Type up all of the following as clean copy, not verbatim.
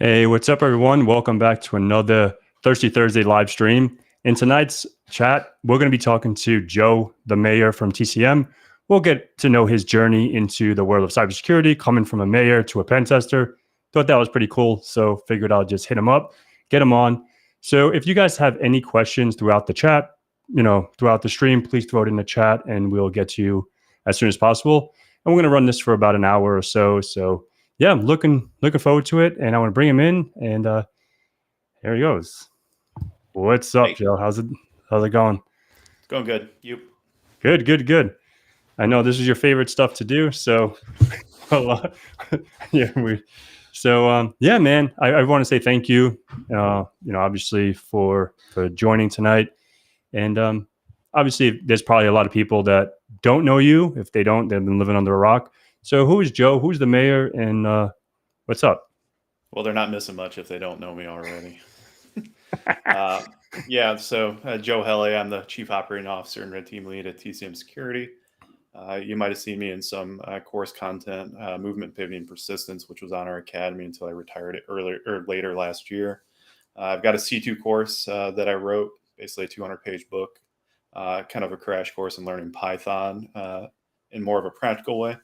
Hey, what's up, everyone? Welcome back to another Thirsty Thursday live stream. In tonight's chat, we're going to be talking to Joe, the mayor from TCM. We'll get to know his journey into the world of cybersecurity, coming from a mayor to a pen tester. Thought that was pretty cool, so figured I'll just hit him up, get him on. So if you guys have any questions throughout the chat, throughout the stream, please throw it in the chat, and we'll get to you as soon as possible. And we're going to run this for about an hour or so. So yeah, I'm looking forward to it, and I want to bring him in. And here he goes. What's up, Hey. Joe? How's it going? It's going good. You? Good. I know this is your favorite stuff to do, so yeah, yeah, man. I want to say thank you. Obviously for joining tonight, and obviously there's probably a lot of people that don't know you. If they don't, they've been living under a rock. So who is Joe? Who's the mayor? And what's up? Well, they're not missing much if they don't know me already. So Joe Helle, I'm the Chief Operating Officer and Red Team Lead at TCM Security. You might have seen me in some course content, Movement, Pivoting, Persistence, which was on our academy until I retired it later last year. I've got a C2 course that I wrote, basically a 200-page book, kind of a crash course in learning Python in more of a practical way.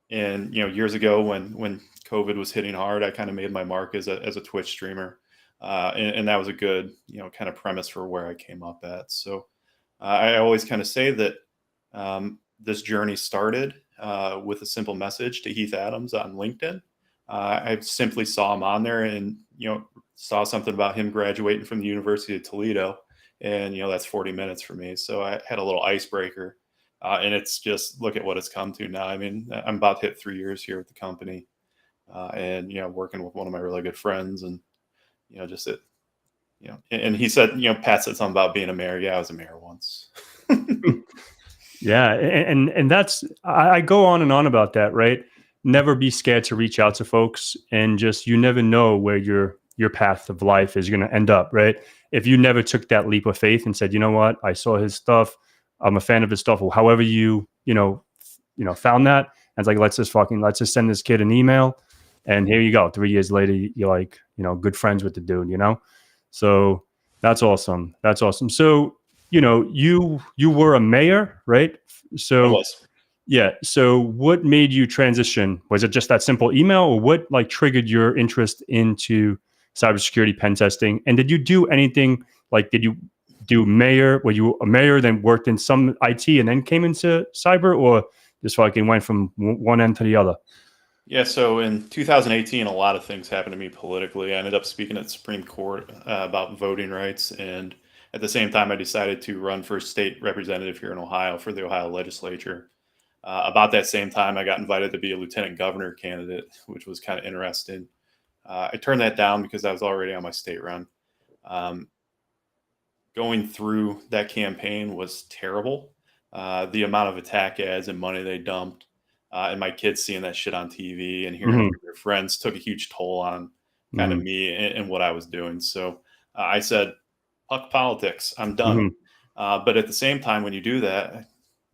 And years ago when COVID was hitting hard, I kind of made my mark as a Twitch streamer, and that was a good kind of premise for where I came up at. So I always kind of say that this journey started with a simple message to Heath Adams on LinkedIn. I simply saw him on there, and saw something about him graduating from the University of Toledo, and that's 40 minutes for me. So I had a little icebreaker. And it's just, look at what it's come to now. I mean, I'm about to hit 3 years here with the company, and working with one of my really good friends, and and he said, Pat said something about being a mayor. Yeah, I was a mayor once. Yeah, and that's, I go on and on about that, right? Never be scared to reach out to folks, and just, you never know where your path of life is going to end up, right? If you never took that leap of faith and said, you know what, I saw his stuff, I'm a fan of his stuff, or however you found that, and it's like, let's just send this kid an email, and here you go. 3 years later, you're like, good friends with the dude, So that's awesome. So, you were a mayor, right? So I was. Yeah. So what made you transition? Was it just that simple email, or what triggered your interest into cybersecurity pen testing? And did you do anything, did you do mayor? Were you a mayor, then worked in some IT and then came into cyber, or just went from one end to the other? Yeah, so in 2018, a lot of things happened to me politically. I ended up speaking at the Supreme Court about voting rights, and at the same time, I decided to run for state representative here in Ohio for the Ohio legislature. About that same time, I got invited to be a lieutenant governor candidate, which was kind of interesting. I turned that down because I was already on my state run. Going through that campaign was terrible. The amount of attack ads and money they dumped, and my kids seeing that shit on TV and hearing it from their friends took a huge toll on kind of me and what I was doing. So I said, fuck politics, I'm done. But at the same time, when you do that,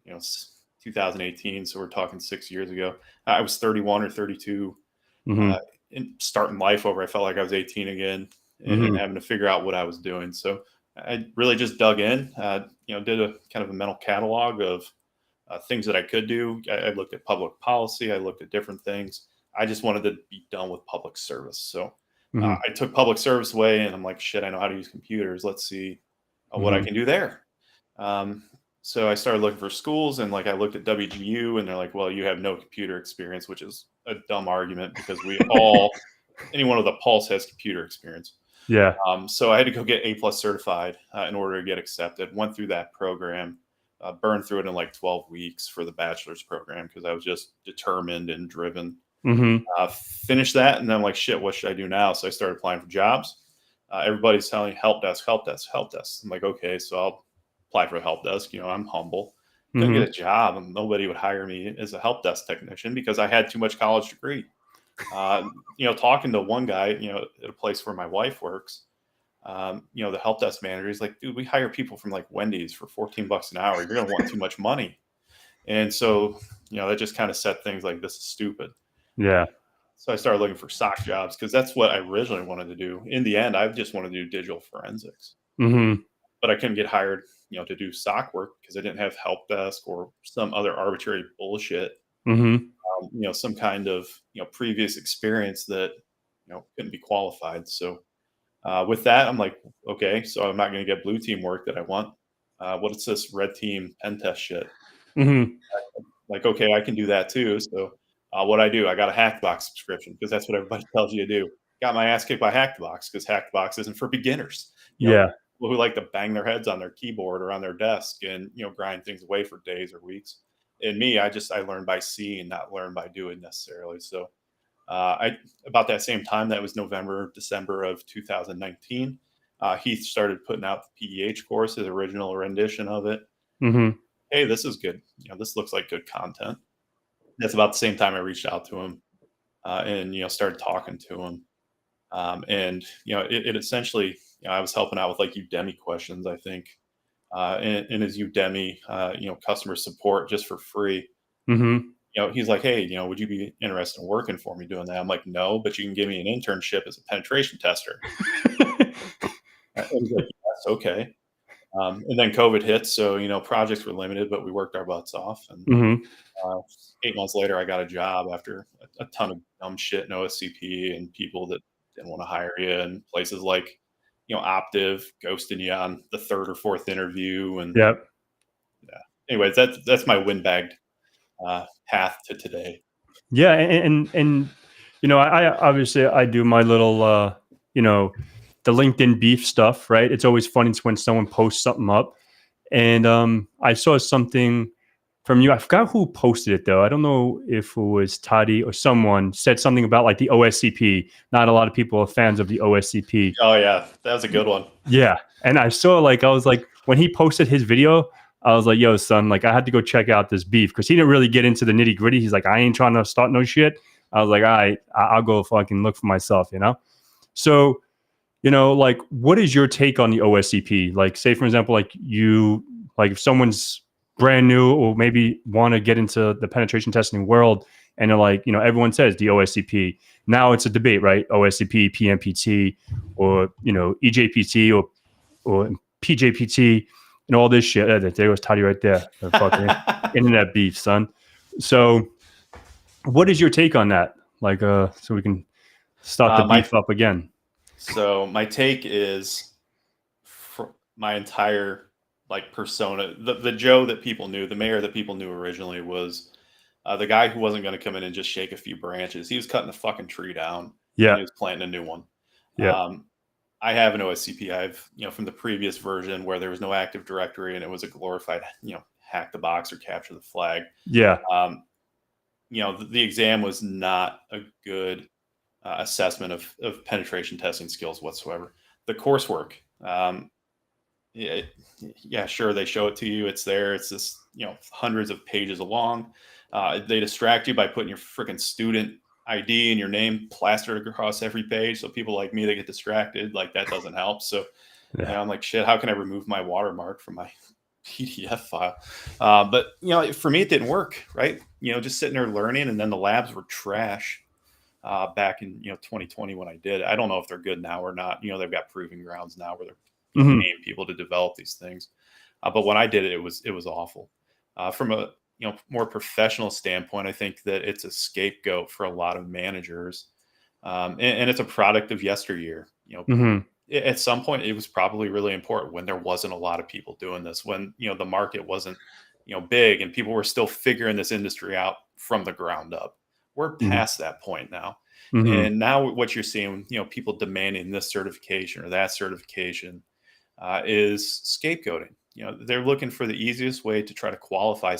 it's 2018, so we're talking 6 years ago, I was 31 or 32, and starting life over. I felt like I was 18 again, and having to figure out what I was doing. So I really just dug in, did a kind of a mental catalog of things that I could do. I looked at public policy. I looked at different things. I just wanted to be done with public service. So I took public service away, and I'm like, shit, I know how to use computers. Let's see what I can do there. So I started looking for schools, and I looked at WGU, and they're like, well, you have no computer experience, which is a dumb argument because we all, anyone with a pulse has computer experience. Yeah. So I had to go get A+ certified in order to get accepted. Went through that program, burned through it in 12 weeks for the bachelor's program because I was just determined and driven. Finished that, and then I'm like, shit, what should I do now? So I started applying for jobs. Everybody's telling me help desk. I'm like, okay, so I'll apply for a help desk. I'm humble. Couldn't get a job, and nobody would hire me as a help desk technician because I had too much college degree. Talking to one guy, at a place where my wife works, the help desk manager is like, dude, we hire people from Wendy's for $14 an hour. You're going to want too much money. And so, that just kind of set things like, this is stupid. Yeah. So I started looking for SOC jobs because that's what I originally wanted to do. In the end, I just wanted to do digital forensics, Mm-hmm. but I couldn't get hired, to do SOC work because I didn't have help desk or some other arbitrary bullshit. Mm-hmm. Some kind of previous experience that couldn't be qualified. So with that, I'm like, okay, so I'm not going to get blue team work that I want. What's this red team pen test shit? Mm-hmm. Like, okay, I can do that too. So what I do, I got a Hackbox subscription because that's what everybody tells you to do. Got my ass kicked by Hackbox because Hackbox isn't for beginners. Yeah. People who like to bang their heads on their keyboard or on their desk and grind things away for days or weeks. And me, I learned by seeing, not learn by doing necessarily. So I about that same time, that was November, December of 2019. Heath started putting out the PEH course, his original rendition of it. Mm-hmm. Hey, this is good. This looks like good content. That's about the same time I reached out to him and started talking to him. And it essentially, I was helping out with like Udemy questions, I think, in his Udemy, customer support just for free. Mm-hmm. He's like, hey, would you be interested in working for me doing that? I'm like, no, but you can give me an internship as a penetration tester. And he's like, yes, okay. And then COVID hit, so projects were limited, but we worked our butts off. And Mm-hmm. 8 months later, I got a job after a ton of dumb shit in OSCP and people that didn't want to hire you, and places like Optiv ghosting you on the third or fourth interview. And Yep. yeah, anyways, that's my windbagged path to today. Yeah, and I obviously I do my little the LinkedIn beef stuff, right? It's always funny when someone posts something up, and I saw something from you. I forgot who posted it though. I don't know if it was Toddy or someone said something about like the OSCP. Not a lot of people are fans of the OSCP. Oh yeah, that was a good one. Yeah, and I saw I was like when he posted his video, I was like, yo, son, like I had to go check out this beef because he didn't really get into the nitty gritty. He's like, I ain't trying to start no shit. I was like, all right, I'll go fucking look for myself, So, like, what is your take on the OSCP? Like, say, for example, if someone's brand new or maybe want to get into the penetration testing world and they're like, everyone says the OSCP. Now it's a debate, right? OSCP, PMPT, or, EJPT or PJPT and all this shit. There goes Toddy right there. The fucking internet beef, son. So what is your take on that? Like, so we can start the beef up again. So my take is my entire persona, the Joe that people knew, the mayor that people knew originally was the guy who wasn't going to come in and just shake a few branches. He was cutting the fucking tree down. Yeah. And he was planting a new one. Yeah. I have an OSCP. I've, from the previous version where there was no Active Directory and it was a glorified, hack the box or capture the flag. Yeah. The exam was not a good assessment of penetration testing skills whatsoever. The coursework, yeah, sure, they show it to you. It's there. It's this, hundreds of pages long. They distract you by putting your freaking student ID and your name plastered across every page. So people like me, they get distracted. Like that doesn't help. So I'm like, shit, how can I remove my watermark from my PDF file? But for me, it didn't work, right? Just sitting there learning, and then the labs were trash back in 2020 when I did it. I don't know if they're good now or not. They've got proving grounds now where they're paying people to develop these things. But when I did it, it was awful. From a more professional standpoint, I think that it's a scapegoat for a lot of managers, and it's a product of yesteryear. At some point, it was probably really important when there wasn't a lot of people doing this, when the market wasn't big, and people were still figuring this industry out from the ground up. We're past that point now, and now what you're seeing, people demanding this certification or that certification, is scapegoating. They're looking for the easiest way to try to qualify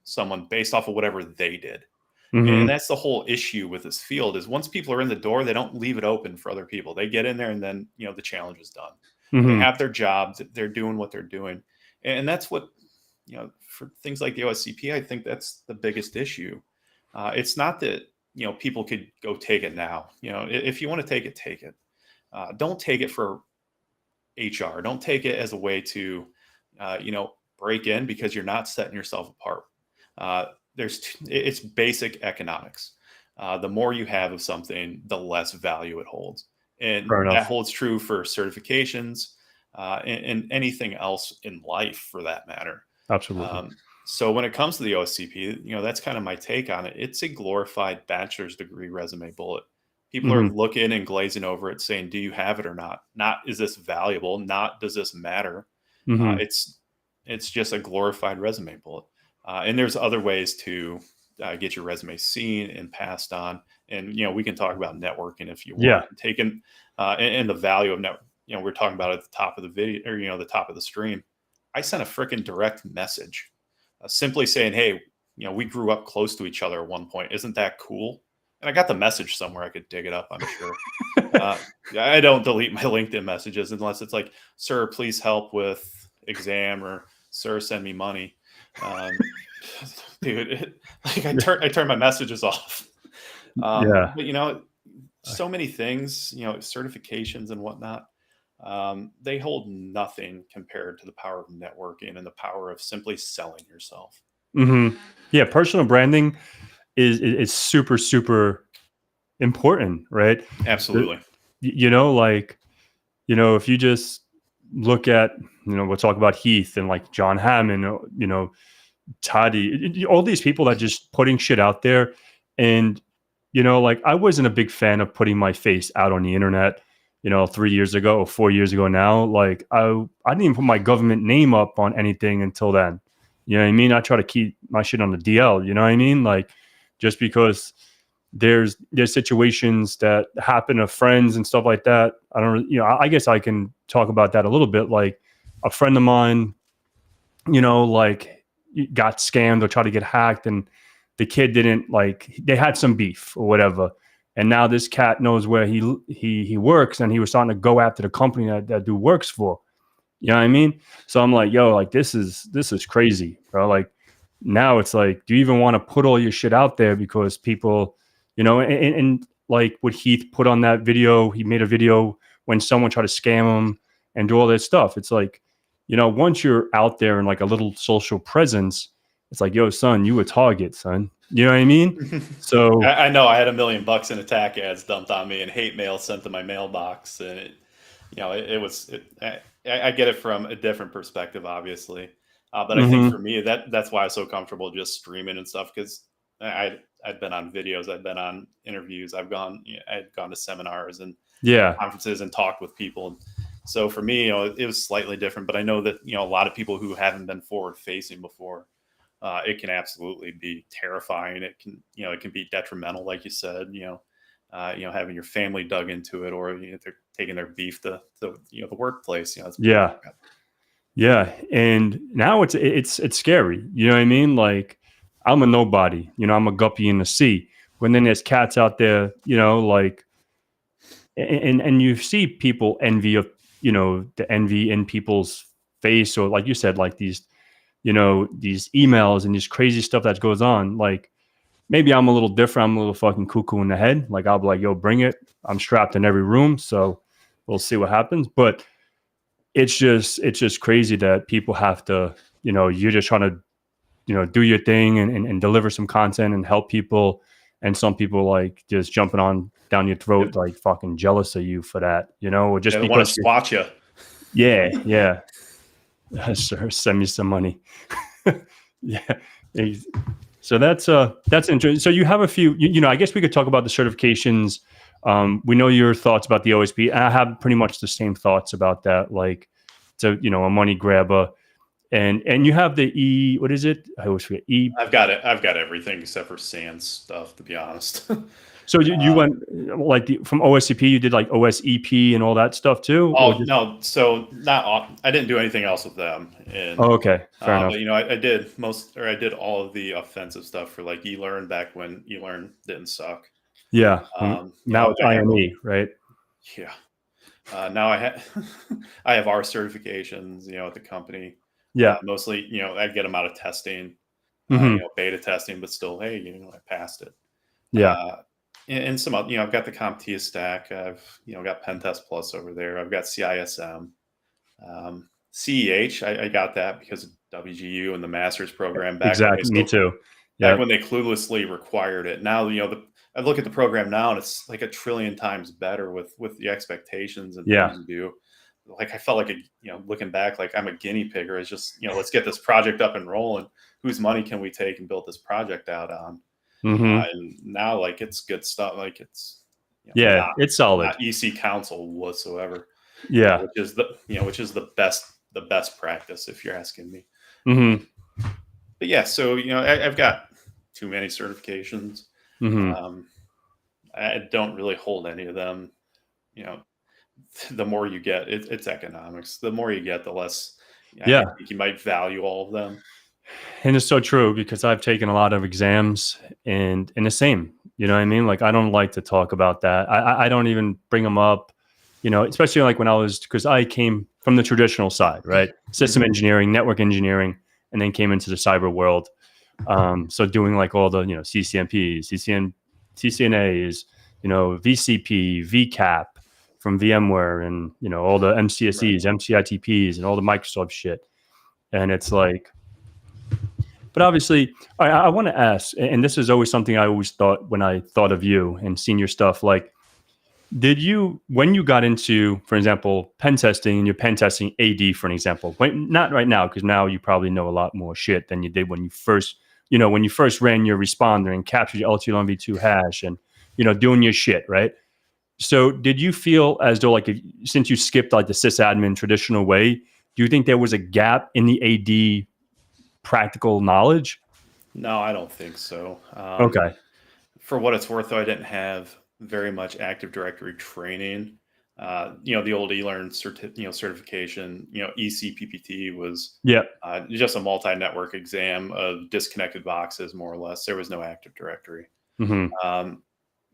someone based off of whatever they did. And that's the whole issue with this field is once people are in the door, they don't leave it open for other people. They get in there and then, the challenge is done. They have their jobs. They're doing what they're doing. And that's what, for things like the OSCP, I think that's the biggest issue. It's not that, people could go take it now. If you want to take it, take it. Don't take it for HR. Don't take it as a way to, break in because you're not setting yourself apart. It's basic economics. the more you have of something, the less value it holds. And Fair that enough. holds true for certifications and anything else in life for that matter. Absolutely. So when it comes to the OSCP, that's kind of my take on it. It's a glorified bachelor's degree resume bullet. People are Hmm. looking and glazing over it, saying, "Do you have it or not? Not is this valuable? Not does this matter?" Uh, Hmm. it's it's just a glorified resume bullet. And there's other ways to get your resume seen and passed on. And we can talk about networking if you want. Yeah. Taking and the value of net. We're talking about at the top of the video, or the top of the stream. I sent a freaking direct message, simply saying, "Hey, we grew up close to each other at one point. Isn't that cool?" And I got the message somewhere. I could dig it up, I'm sure. Uh, I don't delete my LinkedIn messages unless it's like, "Sir, please help with exam," or "Sir, send me money." Um, dude, like I turn my messages off. Yeah. But so many things, certifications and whatnot. They hold nothing compared to the power of networking and the power of simply selling yourself. Hmm. Yeah. Personal branding is super, super important, right? The- Absolutely. like, if you just look at, we'll talk about Heath and like John Hammond, Toddy, all these people that just putting shit out there. And, like I wasn't a big fan of putting my face out on the internet, 3 years ago or 4 years ago now. Like I didn't even put my government name up on anything until then. You know what I mean? I try to keep my shit on the DL, you know what I mean? Like just because there's situations that happen to friends and stuff like that. I don't, I guess I can talk about that a little bit. Like a friend of mine, like got scammed or tried to get hacked, and the kid didn't like they had some beef or whatever. And now this cat knows where he works, and he was starting to go after the company that dude works for. You know what I mean? So I'm like, yo, like this is crazy, bro. Like now it's like, do you even want to put all your shit out there because people, and like what Heath put on that video, he made a video when someone tried to scam him and do all this stuff. It's like, once you're out there in like a little social presence, it's like, yo, son, you a target, son. You know what I mean? So I know I had $1 million in attack ads dumped on me and hate mail sent to my mailbox, and it was. I get it from a different perspective, obviously, but I think mhm, for me that's why I'm so comfortable just streaming and stuff because I've been on videos, I've been on interviews, I'd gone to seminars and yeah, conferences and talked with people. So for me, it was slightly different, but I know that a lot of people who haven't been forward facing before, it can absolutely be terrifying. It can be detrimental, like you said. Having your family dug into it, or they're taking their beef to the workplace. It's yeah. Yeah, and now it's scary. You know what I mean? Like I'm a nobody. I'm a guppy in the sea. When then there's cats out there, like and you see people envy of the envy in people's face, or like you said, like these emails and this crazy stuff that goes on. Like maybe I'm a little different. I'm a little fucking cuckoo in the head. Like I'll be like, yo, bring it. I'm strapped in every room, so we'll see what happens. But it's just crazy that people have to, you're just trying to, do your thing and deliver some content and help people. And some people like just jumping on down your throat, Yep. like fucking jealous of you for that, or Yeah, just they want to because you, swat you. yeah, yeah. Sure, send me some money. Yeah. Ex- So that's interesting. So you have a few, I guess we could talk about the certifications. We know your thoughts about the OSP. I have pretty much the same thoughts about that. Like, it's a money grabber, and you have the what is it? I always forget I've got it. I've got everything except for sans stuff, to be honest. So you went like from OSCP, you did like OSEP and all that stuff too, or Oh just no, so not all, I didn't do anything else with them, and oh, okay, fair enough. but I did all of the offensive stuff for like eLearn back when eLearn didn't suck. Yeah, now it's I handled, IME, right? yeah. Now I have our certifications, at the company. Yeah. Mostly, I get them out of testing, Hmm. beta testing, but still, hey, I passed it. Yeah. Uh, and some other, I've got the CompTIA stack. I've, got Pentest Plus over there. I've got CISM, CEH. I got that because of WGU and the master's program back when they Exactly. Me too. back Yeah. when they cluelessly required it. Now, I look at the program now, and it's like a trillion times better with the expectations and Yeah. things you do. Like I felt like looking back, like I'm a guinea pig, or it's just let's get this project up and rolling. Whose money can we take and build this project out on? Hmm. And now, like, it's good stuff. Like it's Yeah, it's solid. not EC council whatsoever. Yeah. Which is the best practice if you're asking me. Hmm. But yeah, so I've got too many certifications. Hmm. Um, I don't really hold any of them. You know, the more you get, it's economics. The more you get, the less I Yeah. think you might value all of them. And it's so true because I've taken a lot of exams and the same, you know what I mean? Like, I don't like to talk about that. I don't even bring them up, especially like when because I came from the traditional side, right? System Mhm. engineering, network engineering, and then came into the cyber world. So doing like all the, CCNPs, CCNAs, VCP, VCAP from VMware and, all the Right. MCSEs, MCITPs and all the Microsoft shit. And it's like, but obviously, I want to ask, and this is always something I always thought when I thought of you and senior stuff. Like, when you got into, for example, pen testing and you're pen testing AD, for an example, not right now, because now you probably know a lot more shit than you did when you first, when you first ran your responder and captured your LT11v2 hash and, doing your shit, right? So did you feel as though, like, since you skipped like the sysadmin traditional way, do you think there was a gap in the AD practical knowledge? No, I don't think so. Okay. For what it's worth, though, I didn't have very much Active Directory training. The old certification, ECPPT was Yeah. just a multi-network exam of disconnected boxes, more or less. There was no Active Directory. Hmm.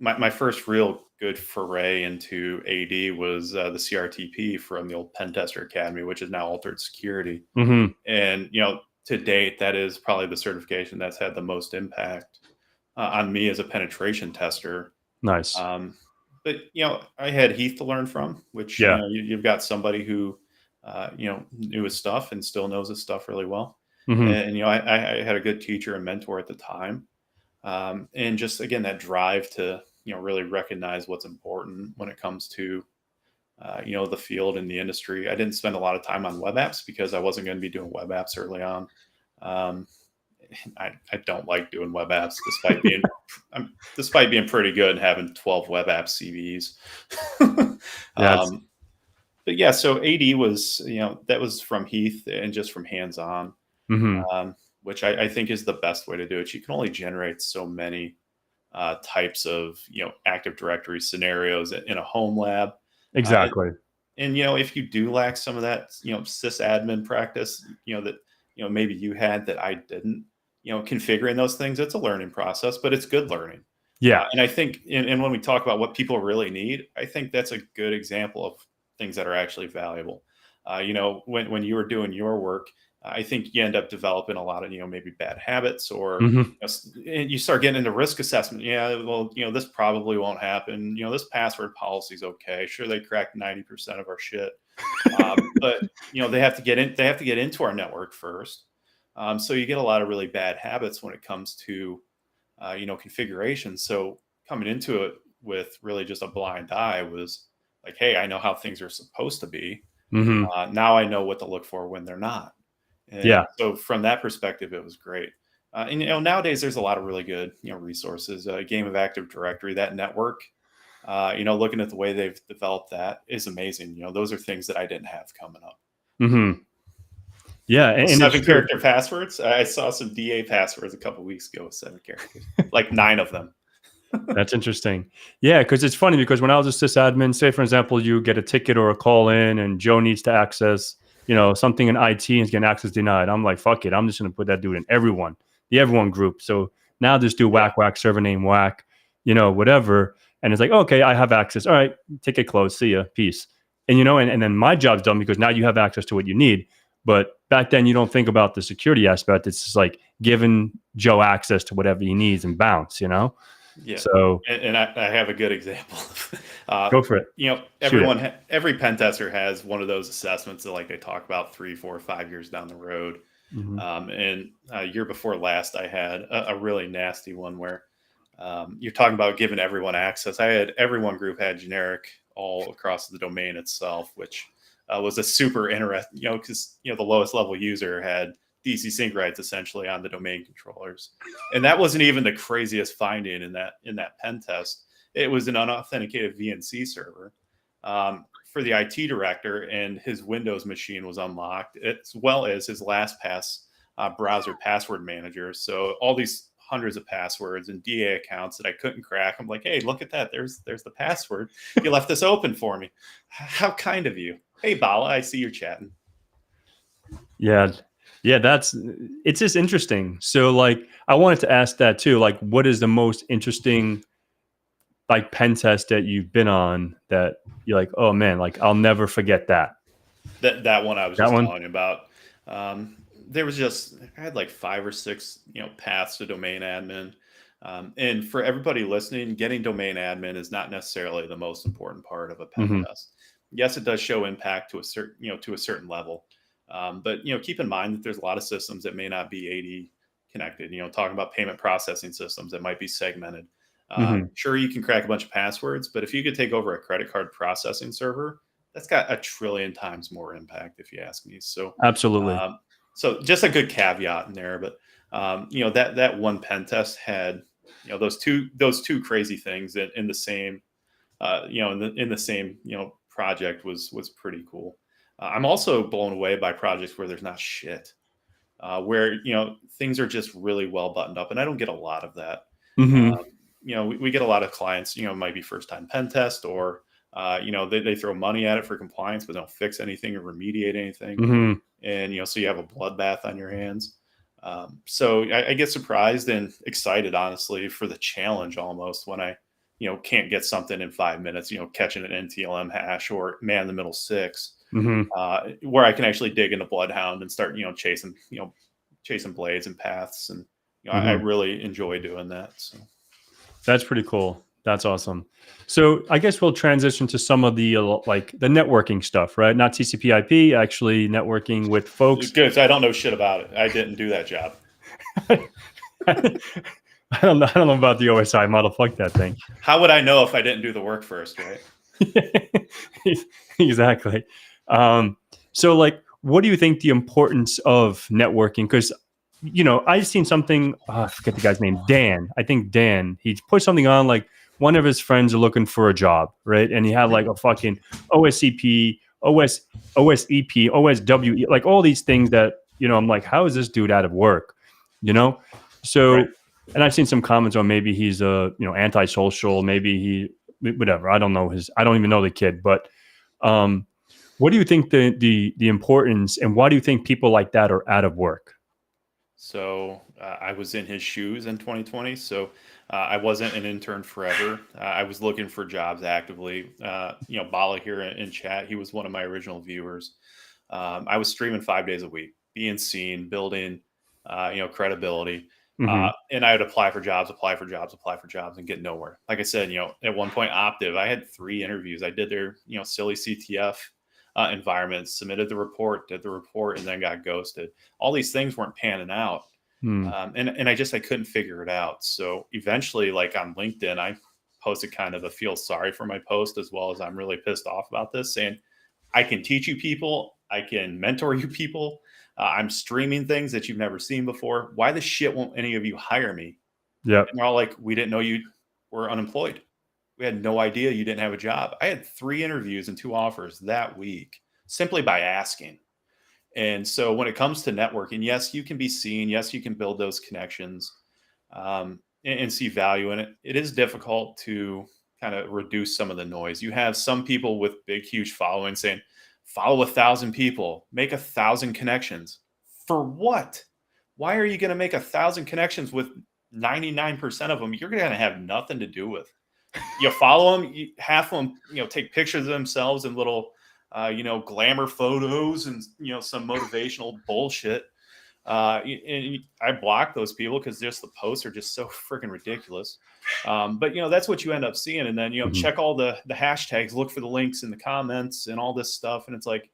My first real good foray into AD was the CRTP from the old Pentester Academy, which is now Altered Security. Hmm. And, to date, that is probably the certification that's had the most impact on me as a penetration tester. Nice. Um, but I had Heath to learn from, which Yeah. you've got somebody who knew his stuff and still knows his stuff really well. Hmm. And I had a good teacher and mentor at the time, and just again that drive to really recognize what's important when it comes to the field and the industry. I didn't spend a lot of time on web apps because I wasn't going to be doing web apps early on. Um, I don't like doing web apps despite being pretty good and having 12 web app CVs. That's. But yeah, so AD was, that was from Heath and just from hands on, Hmm. which I think is the best way to do it. You can only generate so many types of, Active Directory scenarios in a home lab. Uh, Exactly. and if you do lack some of that sysadmin practice that maybe you had that I didn't, configuring those things, it's a learning process, but it's good learning. Yeah. And I think and when we talk about what people really need, I think that's a good example of things that are actually valuable. When you were doing your work, I think you end up developing a lot of maybe bad habits, or Hmm. and you start getting into risk assessment. Yeah, well, this probably won't happen. This password policy is okay. Sure, they cracked 90% of our shit, but they have to get in. They have to get into our network first. So you get a lot of really bad habits when it comes to configuration. So coming into it with really just a blind eye was like, hey, I know how things are supposed to be. Hmm. Now I know what to look for when they're not. And Yeah. so from that perspective, it was great. And nowadays there's a lot of really good resources. Game of Active Directory, that network. Looking at the way they've developed that is amazing. Those are things that I didn't have coming up. Hmm. Yeah. And it's Seven true. character passwords. I saw some DA passwords a couple weeks ago with 7 characters, like 9 of them. That's interesting. Yeah, because it's funny because when I was a sysadmin, say for example, you get a ticket or a call in, and Joe needs to access, something in IT and is getting access denied. I'm like, fuck it, I'm just gonna put that dude in the everyone group. So now just do Yeah. whack whack server name whack, whatever, and it's like, okay, I have access. All right, ticket closed. See ya, peace. And and then my job's done because now you have access to what you need. But back then, you don't think about the security aspect. It's just like giving Joe access to whatever he needs and bounce. Yeah. So And I have a good example. go for it. Shoot it. Every pen tester has one of those assessments that like they talk about 3, 4, 5 years down the road. Hmm. And year before last, I had a really nasty one where You're talking about giving everyone access. Everyone group had generic all across the domain itself, which was a super interesting, because the lowest level user had DC sync rights essentially on the domain controllers, and that wasn't even the craziest finding in that pen test. It was an unauthenticated VNC server for the IT director, and his Windows machine was unlocked, as well as his LastPass browser password manager. So all these hundreds of passwords and DA accounts that I couldn't crack. I'm like, hey, look at that. There's the password. You left this open for me. How kind of you. Hey, Bala, I see you're chatting. Yeah. It's just interesting. So like, I wanted to ask that too. Like, what is the most interesting like pen test that you've been on that you're like, oh man, like I'll never forget that? That one I was just telling you about. There was I had like 5 or 6, paths to domain admin. And for everybody listening, getting domain admin is not necessarily the most important part of a pen test. Yes, it does show impact to a certain level. But keep in mind that there's a lot of systems that may not be AD connected. Talking about payment processing systems that might be segmented. Sure, you can crack a bunch of passwords, but if you could take over a credit card processing server, that's got a trillion times more impact, if you ask me. So Absolutely. So just a good caveat in there, but that one pen test had those two crazy things in the same in the same project was pretty cool. I'm also blown away by projects where there's not shit, where things are just really well buttoned up, and I don't get a lot of that. We get a lot of clients, might be first time pen test, or they throw money at it for compliance, but don't fix anything or remediate anything. And, so you have a bloodbath on your hands. So I get surprised and excited, honestly, for the challenge almost when I, can't get something in 5 minutes, catching an NTLM hash or man the middle 6, where I can actually dig into Bloodhound and start, chasing blades and paths. And, I really enjoy doing that. So that's pretty cool. That's awesome. So I guess we'll transition to some of the like the networking stuff, right? Not TCP/IP, actually networking with folks. Good. So I don't know shit about it. I didn't do that job. I don't know about the OSI model. Fuck that thing. How would I know if I didn't do the work first, right? Exactly. So like, what do you think the importance of networking? Because I've seen something. I forget the guy's name. Dan. I think Dan. He put something on like one of his friends are looking for a job, right? And he had like a fucking OSCP, OSEP, OSWE, like all these things that I'm like, how is this dude out of work? So. Right. And I've seen some comments on maybe he's antisocial, maybe whatever. I don't know I don't even know the kid, but what do you think the importance, and why do you think people like that are out of work? So I was in his shoes in 2020. So I wasn't an intern forever. I was looking for jobs actively. Bala here in chat, he was one of my original viewers. I was streaming 5 days a week, being seen, building, credibility. And I would apply for jobs, and get nowhere. Like I said, at one point, Optiv, I had 3 interviews. I did their, silly CTF environment, submitted the report, did the report, and then got ghosted. All these things weren't panning out. And I couldn't figure it out. So eventually, like on LinkedIn, I posted kind of a feel sorry for my post, as well as I'm really pissed off about this, saying I can teach you people, I can mentor you people. I'm streaming things that you've never seen before. Why the shit won't any of you hire me? Yeah. And they're all like, we didn't know you were unemployed. We had no idea you didn't have a job. I had 3 interviews and 2 offers that week simply by asking. And so when it comes to networking, yes, you can be seen. Yes, you can build those connections and see value in it. It is difficult to kind of reduce some of the noise. You have some people with big, huge following saying, follow 1,000 people, make 1,000 connections. For what? Why are you going to make 1,000 connections with 99% of them you're going to have nothing to do with? You follow them, half of them, take pictures of themselves in little, glamour photos and, some motivational bullshit. And I block those people because just the posts are just so freaking ridiculous. But that's what you end up seeing. And then, check all the hashtags, look for the links in the comments and all this stuff. And it's like,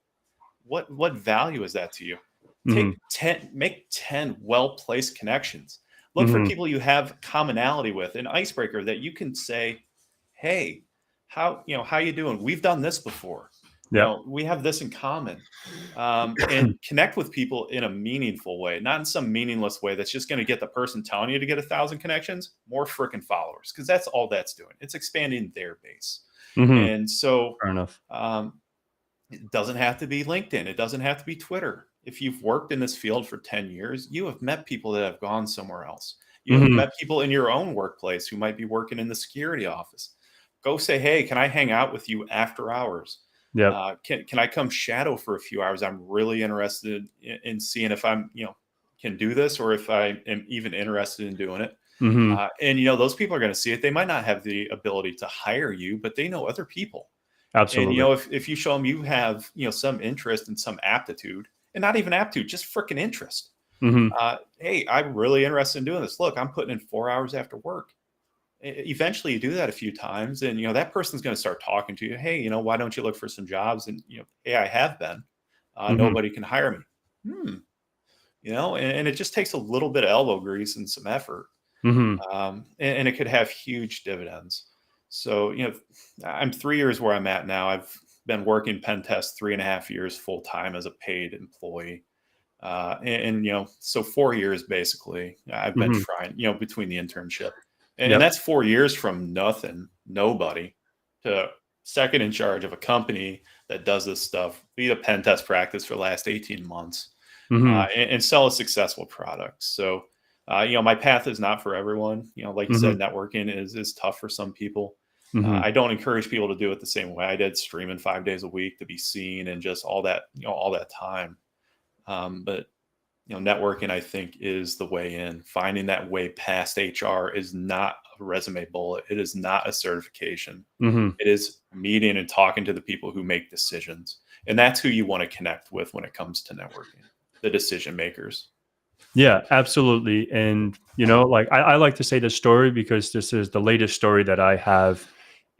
what value is that to you? Make 10 well-placed connections. Look for people you have commonality with, an icebreaker that you can say, hey, how you doing? We've done this before. Yeah. We have this in common. And connect with people in a meaningful way, not in some meaningless way that's just going to get the person telling you to get 1,000 connections, more freaking followers, because that's all that's doing. It's expanding their base. And so Fair enough. it doesn't have to be LinkedIn. It doesn't have to be Twitter. If you've worked in this field for 10 years, you have met people that have gone somewhere else. You have met people in your own workplace who might be working in the security office. Go say, hey, can I hang out with you after hours? Yeah. Can I come shadow for a few hours? I'm really interested in seeing if I'm, can do this, or if I am even interested in doing it. And, those people are going to see it. They might not have the ability to hire you, but they know other people. Absolutely. And, if you show them you have, some interest and some aptitude, and not even aptitude, just freaking interest. Hey, I'm really interested in doing this. Look, I'm putting in 4 hours after work. Eventually you do that a few times, and, that person's going to start talking to you. Hey, why don't you look for some jobs? And, hey, I have been, nobody can hire me. And it just takes a little bit of elbow grease and some effort. And it could have huge dividends. So, I'm 3 years where I'm at now. I've been working pen test 3.5 years full time as a paid employee. So 4 years basically I've been trying, between the internship. And that's 4 years from nothing, nobody, to second in charge of a company that does this stuff, lead a pen test practice for the last 18 months, and sell a successful product. So, my path is not for everyone. Like you said, networking is tough for some people. I don't encourage people to do it the same way I did, streaming 5 days a week to be seen and just all that, all that time. But networking, I think, is the way in. Finding that way past HR is not a resume bullet. It is not a certification. It is meeting and talking to the people who make decisions. And that's who you want to connect with when it comes to networking, the decision makers. Yeah, absolutely. And, like I like to say this story because this is the latest story that I have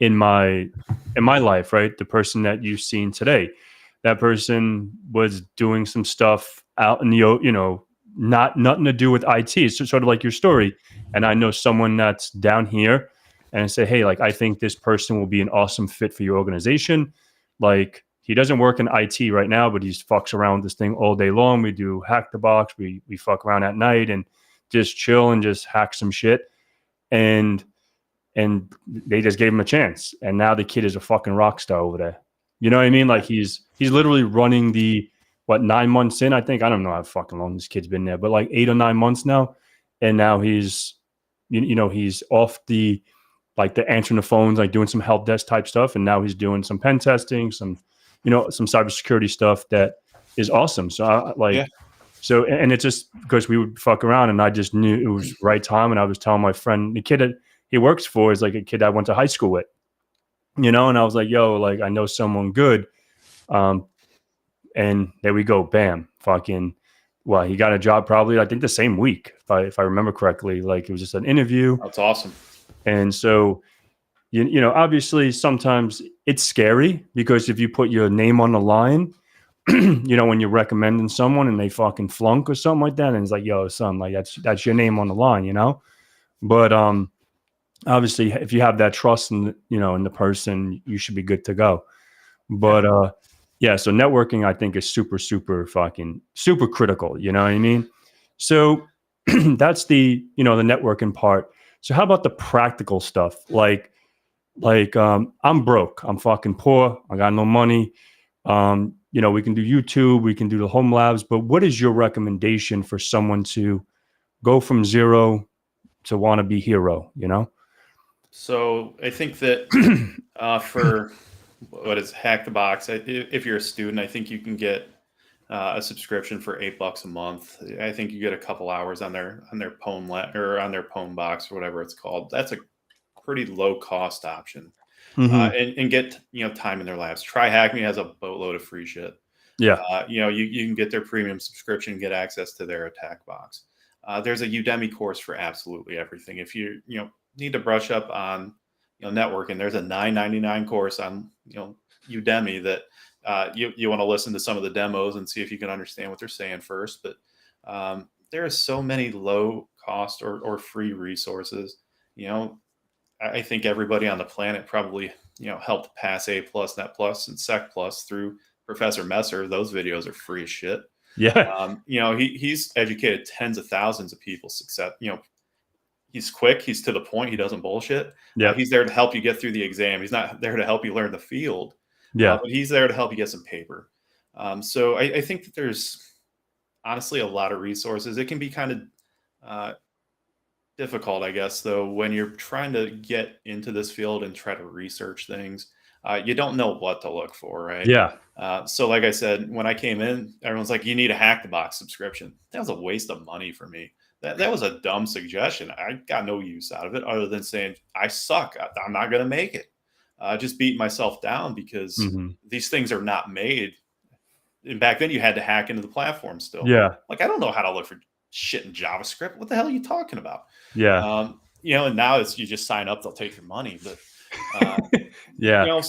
in my life, right? The person that you've seen today, that person was doing some stuff out in the, nothing to do with IT. It's sort of like your story. And I know someone that's down here and I say, hey, like, I think this person will be an awesome fit for your organization. Like, he doesn't work in IT right now, but he fucks around with this thing all day long. We do hack the box. We fuck around at night and just chill and just hack some shit. And they just gave him a chance. And now the kid is a fucking rock star over there. You know what I mean? Like he's literally running the 9 months in, I think. I don't know how fucking long this kid's been there, but like 8 or 9 months now. And now he's he's off the answering the phones, like doing some help desk type stuff. And now he's doing some pen testing, some cybersecurity stuff that is awesome. So so, and it's just because we would fuck around and I just knew it was right time. And I was telling my friend, the kid that he works for is like a kid I went to high school with, and I was like, yo, like I know someone good. And there we go. Bam. Fucking, well, he got a job probably, I think the same week, if I remember correctly. Like it was just an interview. That's awesome. And so, obviously sometimes it's scary because if you put your name on the line, when you're recommending someone and they fucking flunk or something like that, and it's like, yo, son, like that's your name on the line, But obviously, if you have that trust in in the person, you should be good to go. But yeah, so networking I think is super, super fucking super critical. You know what I mean? So that's the the networking part. So how about the practical stuff? Like I'm broke. I'm fucking poor. I got no money. We can do YouTube, we can do the home labs, but what is your recommendation for someone to go from zero to want to be hero, So I think that for what is Hack the Box, if you're a student, I think you can get a subscription for $8 a month. I think you get a couple hours on their Pwn or on their Pwn box or whatever it's called. That's a pretty low cost option. And get time in their labs. Try Hack Me has a boatload of free shit. Yeah. You can get their premium subscription, get access to their attack box. There's a Udemy course for absolutely everything. If you need to brush up on networking, there's a $9.99 course on Udemy that you want to listen to some of the demos and see if you can understand what they're saying first. But there are so many low cost or free resources. You know, I think everybody on the planet probably, helped pass A plus, Net plus, and Sec plus through Professor Messer. Those videos are free as shit. Yeah. He's educated tens of thousands of people. Success. He's quick. He's to the point. He doesn't bullshit. Yeah. He's there to help you get through the exam. He's not there to help you learn the field. Yeah. But he's there to help you get some paper. So I think that there's honestly a lot of resources. It can be kind of difficult, I guess, though, when you're trying to get into this field and try to research things. You don't know what to look for, right? Yeah. So, like I said, when I came in, everyone's like, "You need a Hack the Box subscription." That was a waste of money for me. That was a dumb suggestion. I got no use out of it other than saying I suck. I'm not going to make it. Just beat myself down because these things are not made. And back then, you had to hack into the platform still. Yeah. Like, I don't know how to look for shit in JavaScript. What the hell are you talking about? Yeah. And now it's you just sign up, they'll take your money. But yeah.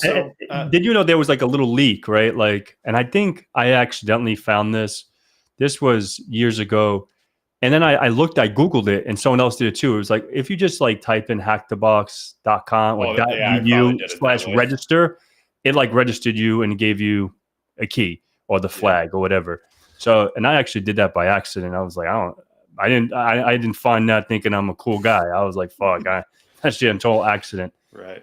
Did you know there was like a little leak, right? Like, and I think I accidentally found this. This was years ago. And then I Googled it and someone else did it too. It was like, if you just like type in hackthebox.com or .edu/register, it like registered you and gave you a key or the flag or whatever. So, and I actually did that by accident. I was like, I didn't find that thinking I'm a cool guy. I was like, fuck, that's just a total accident. Right.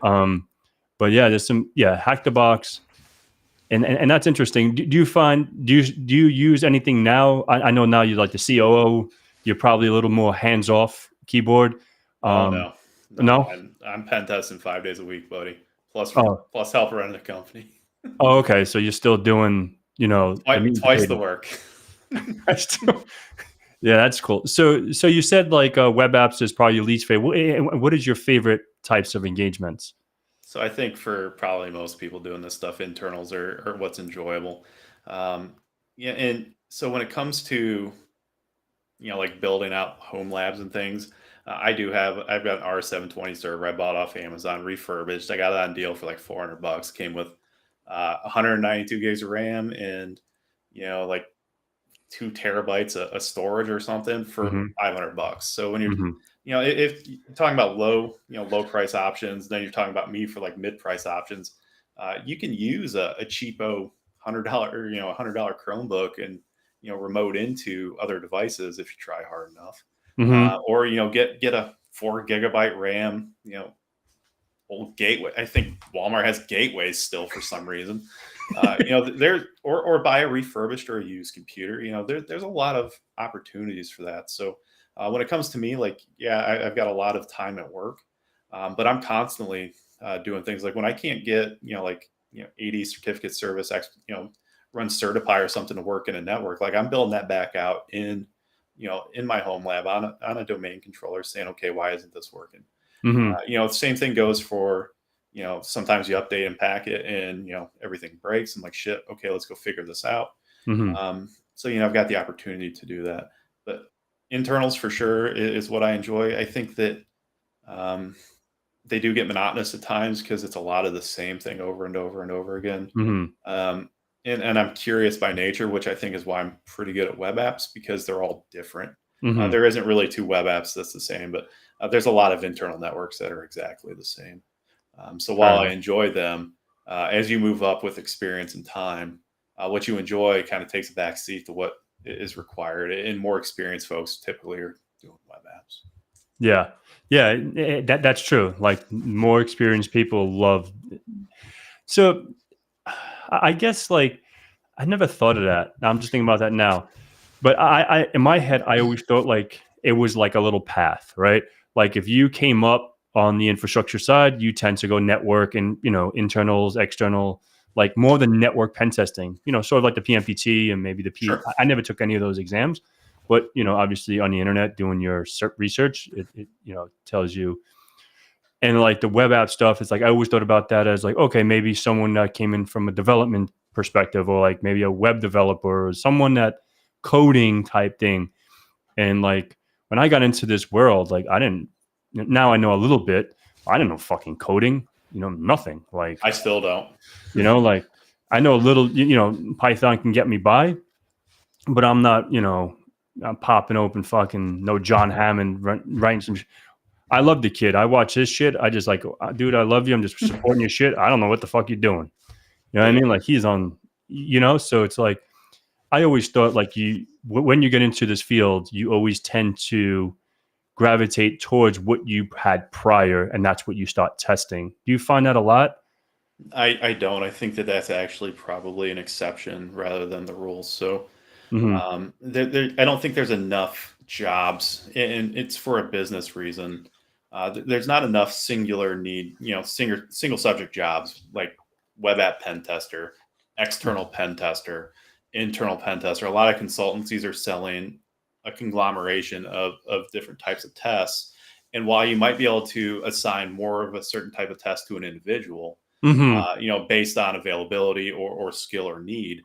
But yeah, there's some, Hack the Box. And that's interesting. Do you use anything now? I know now you're like the COO, you're probably a little more hands-off keyboard. No. No? I'm pen testing 5 days a week, buddy. Plus help running the company. Oh, okay. So you're still doing, twice the work. Yeah, that's cool. So you said like web apps is probably your least favorite. What is your favorite types of engagements? So I think for probably most people doing this stuff, internals are what's enjoyable. And so when it comes to, like building out home labs and things, I've got an R720 server I bought off Amazon, refurbished. I got it on deal for like $400. Came with 192 gigs of RAM and, like 2 terabytes of storage or something for $500. So when you're, if you're talking about low price options, then you're talking about me for like mid price options. You can use a cheapo $100, $100 Chromebook and, remote into other devices if you try hard enough. Or, get a 4 gigabyte RAM, old gateway. I think Walmart has gateways still for some reason. Or buy a refurbished or a used computer. There's a lot of opportunities for that. So when it comes to me, like, I've got a lot of time at work, but I'm constantly doing things like when I can't get, 80 certificate service, run Certify or something to work in a network. Like I'm building that back out in my home lab on a domain controller saying, okay, why isn't this working? The same thing goes for, sometimes you update and packet and, everything breaks. I'm like, shit, okay, let's go figure this out. So, I've got the opportunity to do that. But internals for sure is what I enjoy. I think that they do get monotonous at times because it's a lot of the same thing over and over and over again. And I'm curious by nature, which I think is why I'm pretty good at web apps because they're all different. There isn't really 2 web apps that's the same, but there's a lot of internal networks that are exactly the same. So while I enjoy them, as you move up with experience and time, what you enjoy kind of takes a back seat to what is required. And more experienced folks typically are doing web apps. Yeah. That's true. Like more experienced people love. So I guess like I never thought of that. I'm just thinking about that now. But I in my head, I always thought like it was like a little path, right? Like if you came up on the infrastructure side, you tend to go network and, internals, external, like more than network pen testing, sort of like the PMPT and maybe the P. Sure. I never took any of those exams, but, obviously on the internet doing your research, it tells you. And like the web app stuff, it's like, I always thought about that as like, okay, maybe someone that came in from a development perspective or like maybe a web developer or someone that coding type thing. And like, when I got into this world, like now I know a little bit. I didn't know fucking coding, nothing. Like I still don't. Like I know a little, Python can get me by, but I'm not, I'm popping open fucking no John Hammond writing some. I love the kid. I watch his shit. I just like, dude, I love you. I'm just supporting your shit. I don't know what the fuck you're doing. You know what I Yeah. mean? Like he's on, so it's like, I always thought like when you get into this field, you always tend to gravitate towards what you had prior, and that's what you start testing. Do you find that a lot? I don't. I think that that's actually probably an exception rather than the rule. So Mm-hmm. I don't think there's enough jobs, and it's for a business reason. There's not enough singular need, single subject jobs like web app pen tester, external pen tester, internal pen tester. A lot of consultancies are selling a conglomeration of different types of tests. And while you might be able to assign more of a certain type of test to an individual, Mm-hmm. based on availability or skill or need,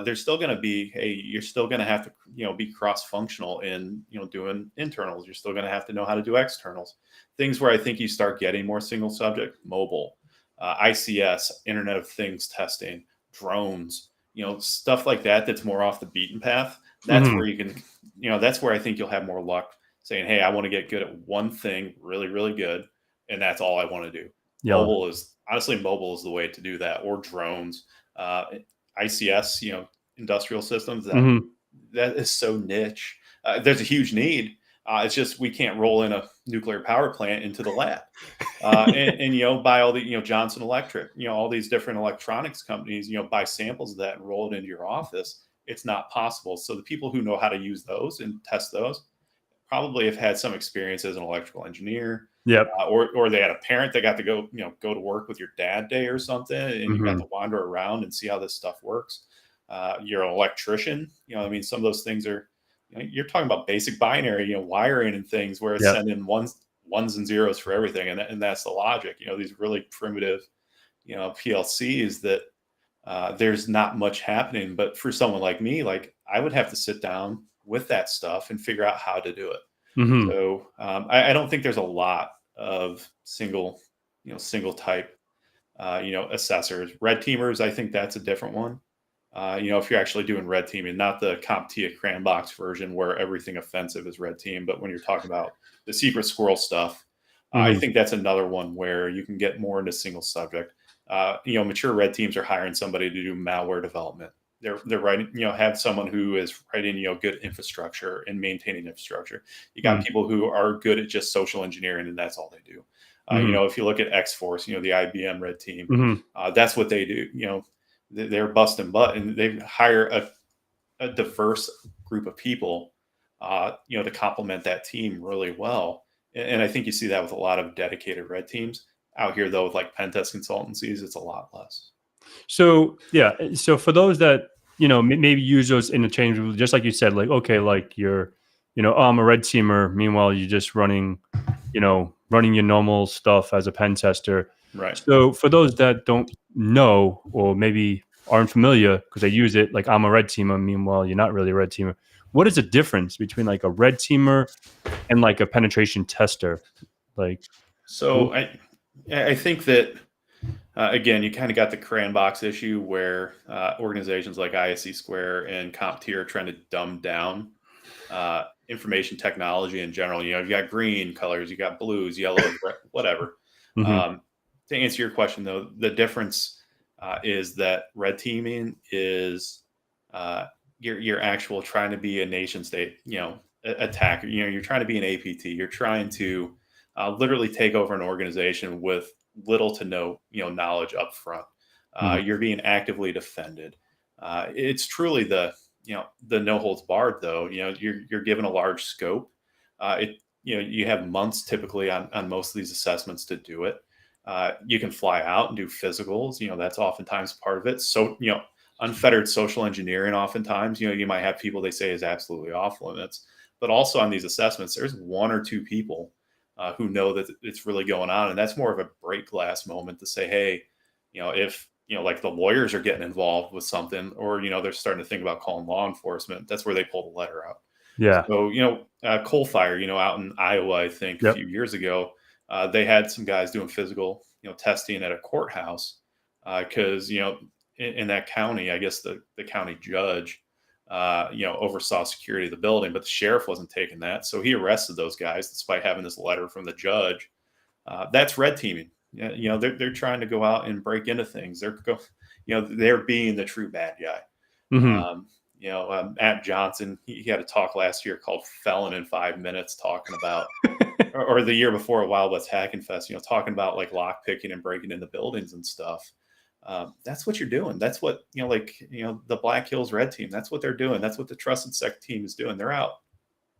there's still going to be you're still going to have to be cross functional in doing internals. You're still going to have to know how to do externals. Things where I think you start getting more single subject: mobile, ICS, Internet of Things testing, drones, stuff like that. That's more off the beaten path. That's Mm-hmm. where you can, that's where I think you'll have more luck saying, hey, I want to get good at one thing really, really good, and that's all I want to do. Yeah. Mobile is the way to do that, or drones, uh, ICS, industrial systems. Mm-hmm. That is so niche. There's a huge need. It's just we can't roll in a nuclear power plant into the lab, and buy all the Johnson Electric, all these different electronics companies, buy samples of that and roll it into your office. It's not possible. So the people who know how to use those and test those probably have had some experience as an electrical engineer, Yep. or they had a parent that got to go to work with your dad day or something, and you got Mm-hmm. to wander around and see how this stuff works. You're an electrician, I mean, some of those things are, you're talking about basic binary, wiring and things where it's Yep. sending ones and zeros for everything, and that's the logic. These really primitive, PLCs that there's not much happening. But for someone like me, like I would have to sit down with that stuff and figure out how to do it. Mm-hmm. So I don't think there's a lot of single type, assessors. Red teamers, I think that's a different one. If you're actually doing red teaming, not the CompTIA Cranbox version where everything offensive is red team, but when you're talking about the secret squirrel stuff, I Mm-hmm. think that's another one where you can get more into single subject. Mature red teams are hiring somebody to do malware development. They're writing, have someone who is writing, good infrastructure and maintaining infrastructure. You got people who are good at just social engineering, and that's all they do. Mm-hmm. If you look at X Force, the IBM red team, Mm-hmm. that's what they do. They're busting butt, and they hire a diverse group of people, to complement that team really well. And I think you see that with a lot of dedicated red teams. Out here, though, with like pen test consultancies, it's a lot less. So yeah, so for those that maybe use those interchangeably, just like you said, like okay, like you're, oh, I'm a red teamer. Meanwhile, you're just running your normal stuff as a pen tester. Right. So for those that don't know or maybe aren't familiar because they use it, like I'm a red teamer. Meanwhile, you're not really a red teamer. What is the difference between like a red teamer and like a penetration tester? Like, So I think that again, you kind of got the crayon box issue where organizations like ISC Square and CompTIA are trying to dumb down information technology in general. You got green colors, you got blues, yellows, whatever. mm-hmm. To answer your question, though, the difference is that red teaming is your actual trying to be a nation state, attacker. You're trying to be an APT. You're trying to literally take over an organization with little to no, knowledge up front. Mm-hmm. You're being actively defended. It's truly the no holds barred, though. You're given a large scope. You have months typically on most of these assessments to do it. You can fly out and do physicals. That's oftentimes part of it. So, unfettered social engineering, oftentimes, you might have people they say is absolutely off limits, but also on these assessments, there's one or two people who know that it's really going on. And that's more of a break glass moment to say, hey, if, like the lawyers are getting involved with something, or, they're starting to think about calling law enforcement, that's where they pull the letter out. Yeah. So, coal fire, out in Iowa, I think a Yep. few years ago, they had some guys doing physical, testing at a courthouse because, in that county, I guess the county judge oversaw security of the building, but the sheriff wasn't taking that. So he arrested those guys despite having this letter from the judge. That's red teaming. They're trying to go out and break into things. They're being the true bad guy. Mm-hmm. Matt Johnson, he had a talk last year called Felon in 5 Minutes, talking about, or the year before at Wild West Hacking Fest, talking about like lock picking and breaking into buildings and stuff. That's what you're doing. That's what, the Black Hills Red Team, that's what they're doing. That's what the Trusted Sec team is doing. They're out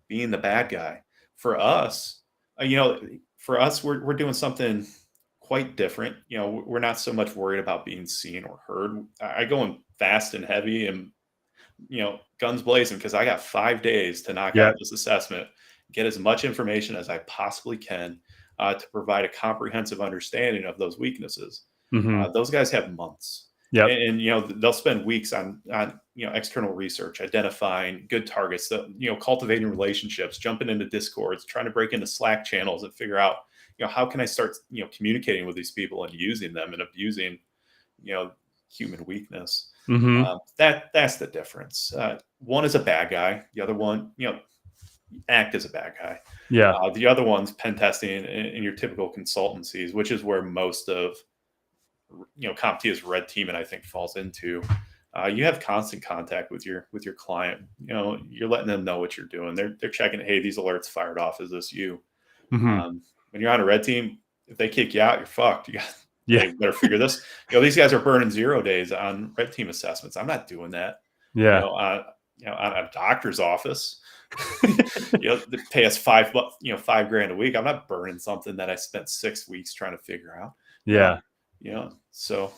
being the bad guy. For us, we're doing something quite different. We're not so much worried about being seen or heard. I go in fast and heavy and, guns blazing, because I got 5 days to knock out this assessment, get as much information as I possibly can to provide a comprehensive understanding of those weaknesses. Mm-hmm. Those guys have months. Yep. And they'll spend weeks on external research, identifying good targets, cultivating relationships, jumping into Discords, trying to break into Slack channels and figure out, how can I start, communicating with these people and using them and abusing, human weakness. Mm-hmm. That's the difference. One is a bad guy. The other one, act as a bad guy. Yeah. The other one's pen testing in your typical consultancies, which is where most of CompTIA's red team, and I think, falls into. You have constant contact with your client. You're letting them know what you're doing. They're checking, hey, these alerts fired off. Is this you? Mm-hmm. When you're on a red team, if they kick you out, you're fucked. Yeah. Hey, better figure this. These guys are burning 0 days on red team assessments. I'm not doing that. Yeah. On a doctor's office, they pay us $5,000 a week. I'm not burning something that I spent 6 weeks trying to figure out. Yeah. So.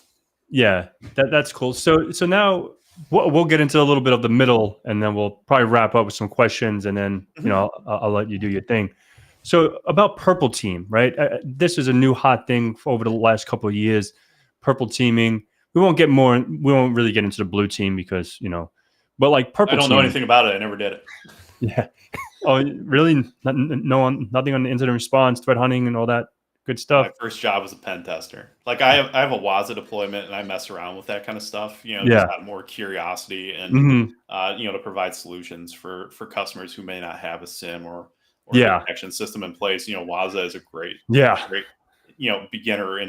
Yeah, that's cool. So now we'll get into a little bit of the middle, and then we'll probably wrap up with some questions, and then I'll let you do your thing. So about purple team, right? This is a new hot thing over the last couple of years. Purple teaming. We won't really get into the blue team because but like purple. I don't know anything about it. I never did it. Yeah. Oh, really? Nothing on the incident response, threat hunting, and all that good stuff. My first job was a pen tester. Like I have a Waza deployment, and I mess around with that kind of stuff. Just out of more curiosity and to provide solutions for customers who may not have a SIM or detection system in place. Waza is a great beginner or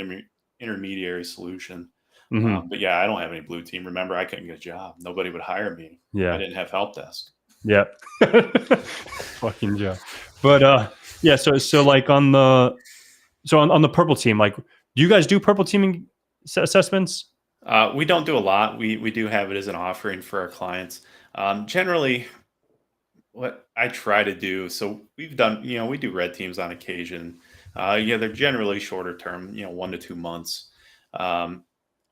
intermediary solution. Mm-hmm. But I don't have any blue team. Remember, I couldn't get a job. Nobody would hire me. Yeah, I didn't have help desk. Yeah, fucking job. But so like on the purple team, like, do you guys do purple teaming assessments? We don't do a lot. We do have it as an offering for our clients. Generally, what I try to do, so we've done, we do red teams on occasion. They're generally shorter term, 1 to 2 months.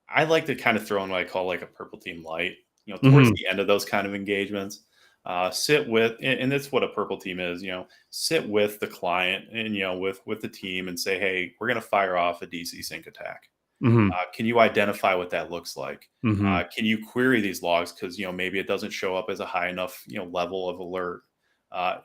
I like to kind of throw in what I call like a purple team light, towards the end of those kind of engagements. Sit with, and that's what a purple team is, sit with the client and, with the team and say, hey, we're going to fire off a DC sync attack. Mm-hmm. Can you identify what that looks like? Mm-hmm. Can you query these logs? Because, maybe it doesn't show up as a high enough, level of alert,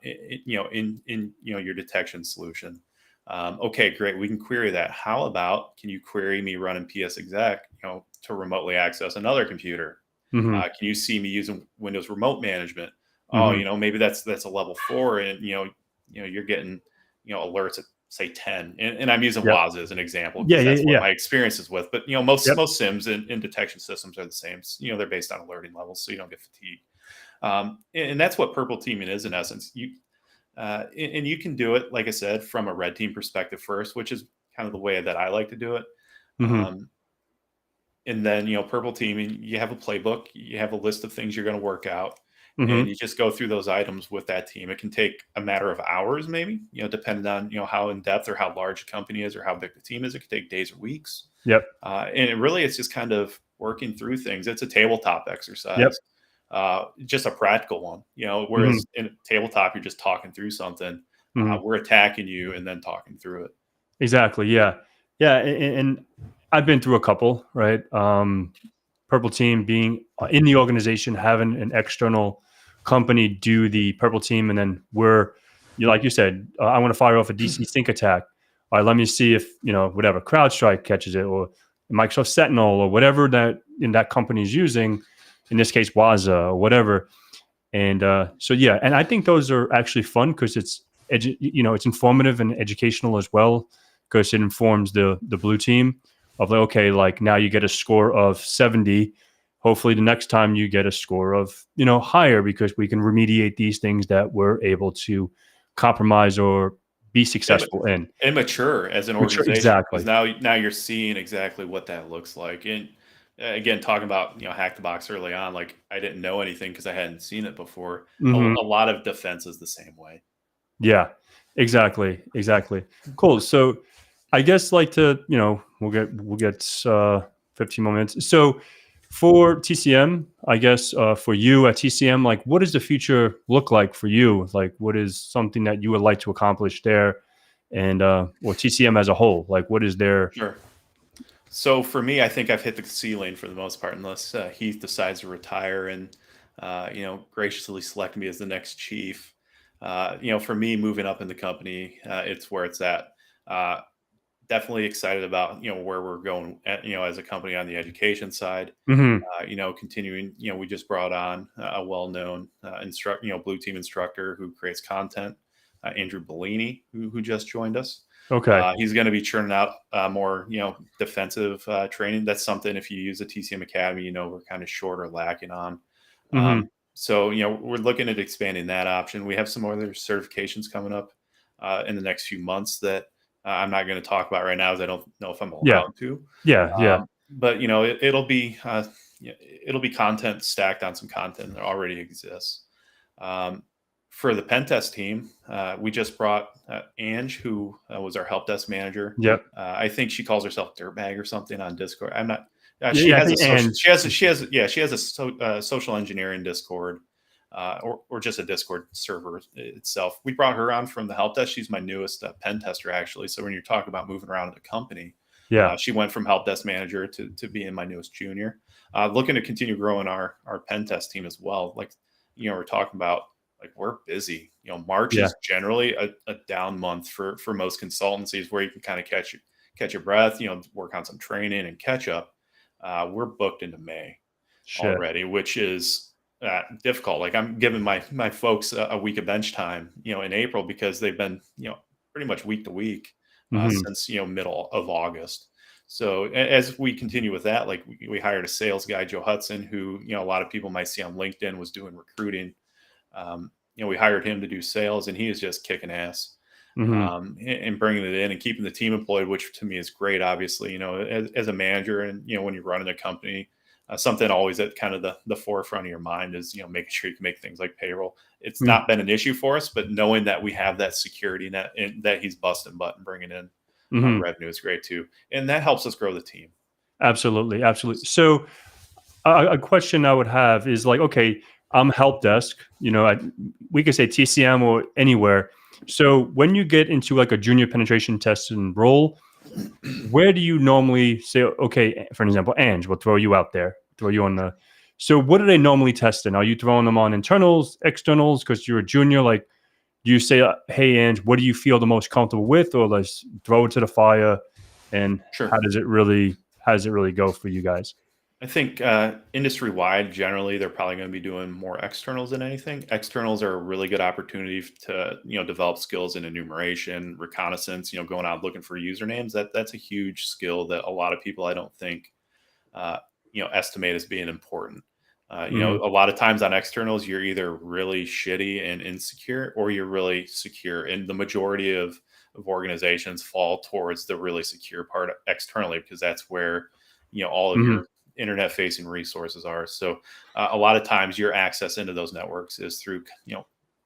in your detection solution. Okay, great. We can query that. How about, can you query me running PS exec, to remotely access another computer? Mm-hmm. Can you see me using Windows remote management? Mm-hmm. Oh, maybe that's a level 4, and you're getting alerts at say 10, and I'm using Waza as an example. That's what my experience is with. But most SIMs in detection systems are the same. They're based on alerting levels, so you don't get fatigued. And that's what purple teaming is in essence. And you can do it, like I said, from a red team perspective first, which is kind of the way that I like to do it. Mm-hmm. And then purple teaming, you have a playbook, you have a list of things you're going to work out. Mm-hmm. And you just go through those items with that team. It can take a matter of hours, maybe, depending on, how in depth or how large the company is or how big the team is. It could take days or weeks. Yep. And it's just kind of working through things. It's a tabletop exercise. Yep. Just a practical one, whereas in a tabletop, you're just talking through something. We're attacking you and then talking through it. Exactly. Yeah. Yeah. And I've been through a couple, right? Purple team being in the organization, having an external company do the purple team. And then like you said, I want to fire off a DC sync attack. All right, let me see if, whatever CrowdStrike catches it, or Microsoft Sentinel, or whatever that company is using, in this case, Waza or whatever. And so yeah, and I think those are actually fun because it's it's informative and educational as well, because it informs the blue team of like, okay, like now you get a score of 70. Hopefully the next time you get a score of higher, because we can remediate these things that we're able to compromise or be successful in. And mature as an Mature, organization, because exactly. now you're seeing exactly what that looks like. And again, talking about hack the box early on, like I didn't know anything because I hadn't seen it before. Hmm. A lot of defense is the same way. Yeah, exactly. Cool. So I guess like to, we'll get 15 more minutes. So for TCM, I guess for you at TCM, like what does the future look like for you? Like what is something that you would like to accomplish there, and or TCM as a whole? Like what is their Sure. So for me, I think I've hit the ceiling for the most part, unless Heath decides to retire and graciously select me as the next chief. For me, moving up in the company, it's where it's at. Uh, Definitely excited about where we're going at, as a company on the education side. Mhm. Continuing, we just brought on a well-known blue team instructor who creates content, Andrew Bellini, who just joined us. Okay. He's going to be churning out more, defensive training. That's something, if you use a TCM Academy, we're kind of short or lacking on. Mhm. So, we're looking at expanding that option. We have some other certifications coming up in the next few months that I'm not going to talk about right now, as I don't know if I'm Yeah. allowed to. Yeah. But it'll be content stacked on some content that already exists. Um, for the pen test team, we just brought Ange, who was our help desk manager. Yep. I think she calls herself Dirtbag or something on Discord. I'm not. Yeah, She yeah, I has a think social. and She has a social engineering Discord, or just a Discord server itself. We brought her on from the help desk. She's my newest pen tester, actually. So when you're talking about moving around in the company, yeah. she went from help desk manager to being my newest junior. Looking to continue growing our pen test team as well. Like, we're talking about, like, we're busy. March Yeah. is generally a down month for most consultancies, where you can kind of catch your breath, work on some training and catch up. We're booked into May Shit. already, which is difficult. Like, I'm giving my folks a week of bench time, in April, because they've been, pretty much week to week Mhm. since middle of August. So as we continue with that, like we hired a sales guy, Joe Hudson, who a lot of people might see on LinkedIn was doing recruiting. We hired him to do sales, and he is just kicking ass, Mhm. and bringing it in and keeping the team employed, which to me is great. Obviously, as a manager, and when you're running a company, something always at kind of the forefront of your mind is making sure you can make things like payroll. It's Mm. not been an issue for us, but knowing that we have that security net and that he's busting butt and bringing in Mhm. revenue is great too, and that helps us grow the team. Absolutely. So a question I would have is like, okay, I'm help desk. We could say TCM or anywhere. So when you get into like a junior penetration test and role, where do you normally say, okay, for an example, Ange, we'll throw you out there, throw you on the. So what do they normally test in? Are you throwing them on internals, externals? Because you're a junior, like, do you say, hey, Ange, what do you feel the most comfortable with, or let's throw it to the fire? And Sure. how does it really go for you guys? I think industry wide, generally, they're probably going to be doing more externals than anything. Externals are a really good opportunity to develop skills in enumeration, reconnaissance. Going out looking for usernames. That's a huge skill that a lot of people, I don't think, uh, estimate as being important. Hmm. A lot of times on externals, you're either really shitty and insecure, or you're really secure. And the majority of organizations fall towards the really secure part externally, because that's where all of Hmm. your internet facing resources are. So a lot of times your access into those networks is through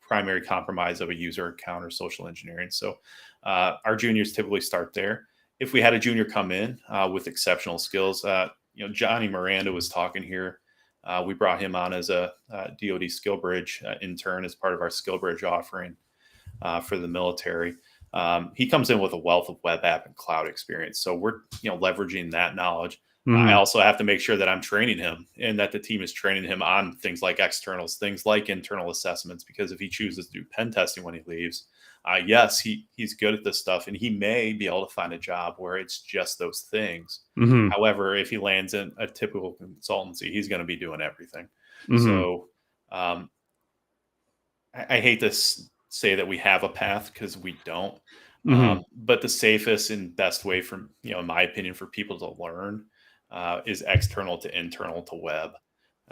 primary compromise of a user account or social engineering. So our juniors typically start there. If we had a junior come in with exceptional skills, Johnny Miranda was talking here. We brought him on as a DoD Skill Bridge intern as part of our Skill Bridge offering for the military. He comes in with a wealth of web app and cloud experience, so we're leveraging that knowledge. I Hmm. also have to make sure that I'm training him, and that the team is training him on things like externals, things like internal assessments. Because if he chooses to do pen testing when he leaves, yes, he's good at this stuff, and he may be able to find a job where it's just those things. Hmm. However, if he lands in a typical consultancy, he's going to be doing everything. Hmm. So um, I hate to say that we have a path because we don't. Hmm. But the safest and best way for, in my opinion, for people to learn is external to internal to web.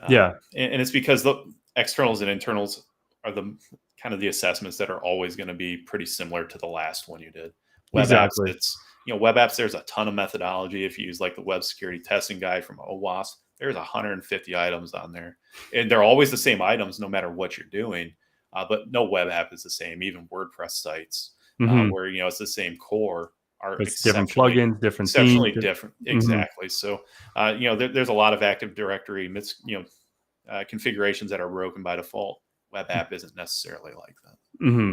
Yeah, And it's because the externals and internals are the kind of the assessments that are always going to be pretty similar to the last one you did. Web apps, exactly. it's, web apps, there's a ton of methodology. If you use like the web security testing guide from OWASP, there's 150 items on there. And they're always the same items no matter what you're doing. But no web app is the same. Even WordPress sites, Hmm. where it's the same core, are It's different plugins, different themes. exceptionally different. Hmm. Exactly. So there's a lot of Active Directory configurations that are broken by default. Web app isn't necessarily like that. Hmm.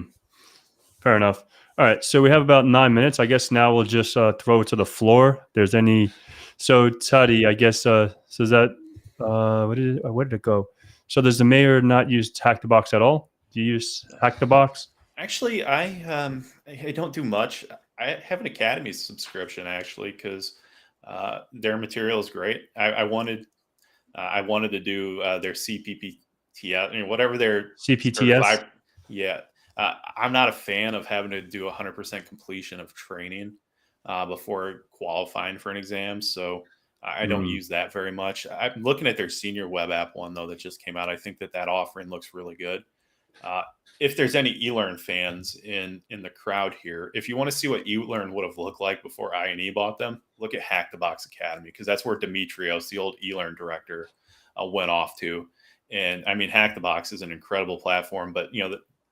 Fair enough. All right, so we have about 9 minutes. I guess now we'll just throw it to the floor. If there's any, so Taddy, I guess. So is that where did it go? So does the mayor not use Hack the Box at all? Do you use Hack the Box? Actually, I don't do much. I have an Academy subscription actually because their material is great. I wanted to do their CPPTS, whatever their CPTS? certified. Yeah, I'm not a fan of having to do 100% completion of training before qualifying for an exam, so I don't Mm, use that very much. I'm looking at their senior web app one though that just came out. I think that offering looks really good. Uh, if there's any eLearn fans in the crowd here, if you want to see what eLearn would have looked like before I&E bought them, look at Hack the Box Academy because that's where Demetrios, the old eLearn director, went off to. And I mean, Hack the Box is an incredible platform, but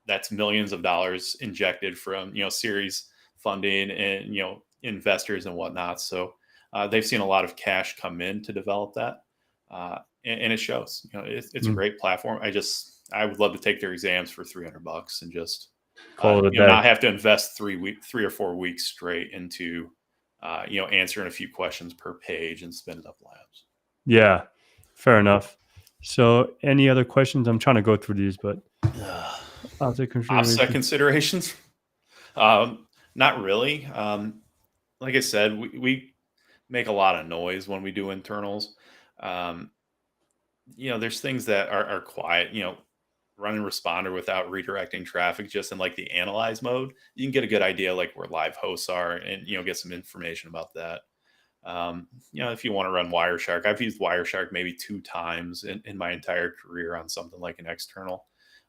that's millions of dollars injected from series funding and investors and whatnot. So they've seen a lot of cash come in to develop that, and it shows. It's a mm. great platform. I would love to take their exams for $300 and just Call it a day. not have to invest 3 or 4 weeks straight into answering a few questions per page and spinning up labs. Yeah, fair enough. So any other questions? I'm trying to go through these, but I'll take Offset consideration. considerations? Not really. Like I said, we make a lot of noise when we do internals. Um, there's things that are quiet. Running responder without redirecting traffic, just in like the analyze mode, you can get a good idea like where live hosts are, and get some information about that. If you want to run Wireshark, I've used Wireshark maybe 2 times in my entire career on something like an external.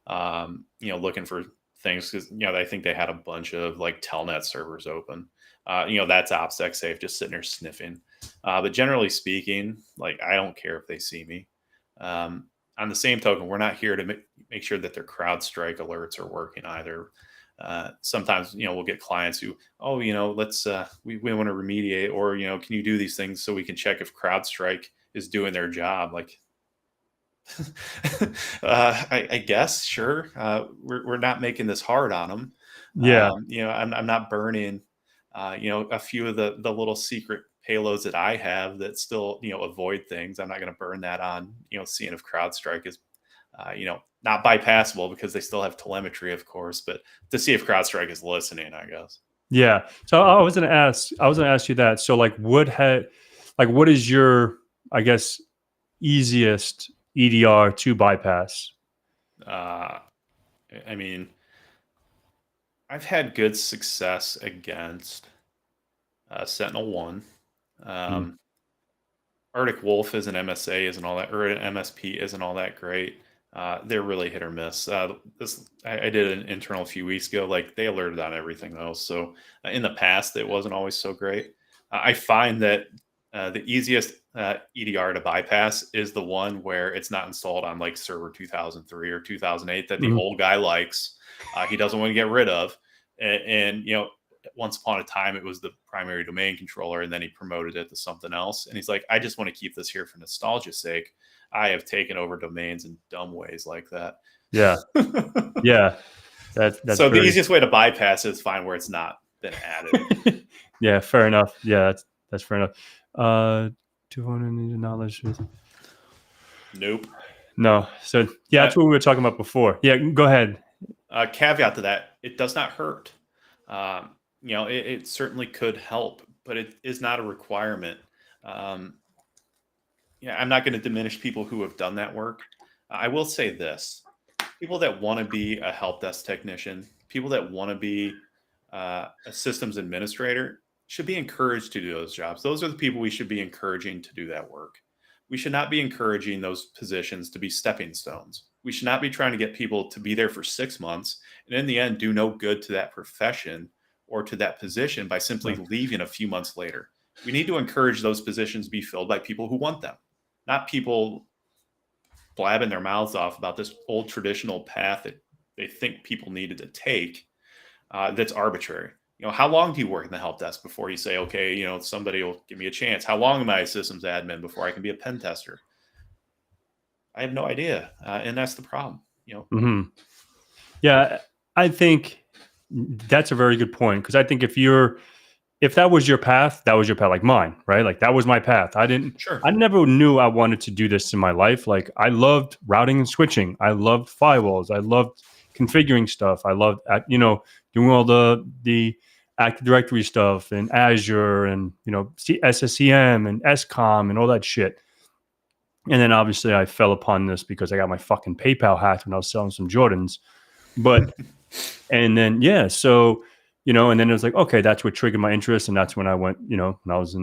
Looking for things because I think they had a bunch of like telnet servers open. That's OPSEC safe, just sitting there sniffing. But generally speaking, like I don't care if they see me. On the same token, we're not here to make sure that their CrowdStrike alerts are working either. Sometimes we'll get clients who, let's we want to remediate, or can you do these things so we can check if CrowdStrike is doing their job? Like, I guess sure. We're not making this hard on them. Yeah, I'm not burning a few of the little secret payloads that I have that still avoid things. I'm not going to burn that on seeing if CrowdStrike is not bypassable because they still have telemetry, of course, but to see if CrowdStrike is listening, I guess. yeah. So I was gonna ask. I was gonna ask you that. So like, what is your, I guess, easiest EDR to bypass? Uh, I mean, I've had good success against Sentinel One. Mm, Um, Arctic Wolf as an MSA isn't all that, or an MSP isn't all that great. They're really hit or miss. I did an internal a few weeks ago. Like they alerted on everything else. So in the past, it wasn't always so great. I find that the easiest EDR to bypass is the one where it's not installed on like server 2003 or 2008 that the mhm. old guy likes. He doesn't want to get rid of, and once upon a time it was the primary domain controller, and then he promoted it to something else, and he's like, I just want to keep this here for nostalgia's sake. I have taken over domains in dumb ways like that. Yeah, yeah. That's So the very. easiest way to bypass it is find where it's not been added. Yeah, fair enough. Yeah, that's fair enough. 200 needed knowledge. Nope. No. So yeah, that's what we were talking about before. Yeah, go ahead. Caveat to that, it does not hurt. It certainly could help, but it is not a requirement. Um, I'm not going to diminish people who have done that work. I will say this. People that want to be a help desk technician, people that want to be a systems administrator should be encouraged to do those jobs. Those are the people we should be encouraging to do that work. We should not be encouraging those positions to be stepping stones. We should not be trying to get people to be there for 6 months and in the end do no good to that profession or to that position by simply Right. leaving a few months later. We need to encourage those positions be filled by people who want them, not people blabbing their mouths off about this old traditional path that they think people needed to take. That's arbitrary. How long do you work in the help desk before you say, okay, somebody will give me a chance? How long am I a systems admin before I can be a pen tester? I have no idea, and that's the problem. Hmm. Yeah, I think that's a very good point, because I think if that was your path, that was your path, like mine, right? Like that was my path. Sure. I never knew I wanted to do this in my life. Like I loved routing and switching. I loved firewalls. I loved configuring stuff. I loved, doing all the Active Directory stuff and Azure and, SSCM and SCOM and all that shit. And then obviously I fell upon this because I got my fucking PayPal hacked when I was selling some Jordans. But, and then, yeah, so, and then it was like, okay, that's what triggered my interest. And that's when I went, when I was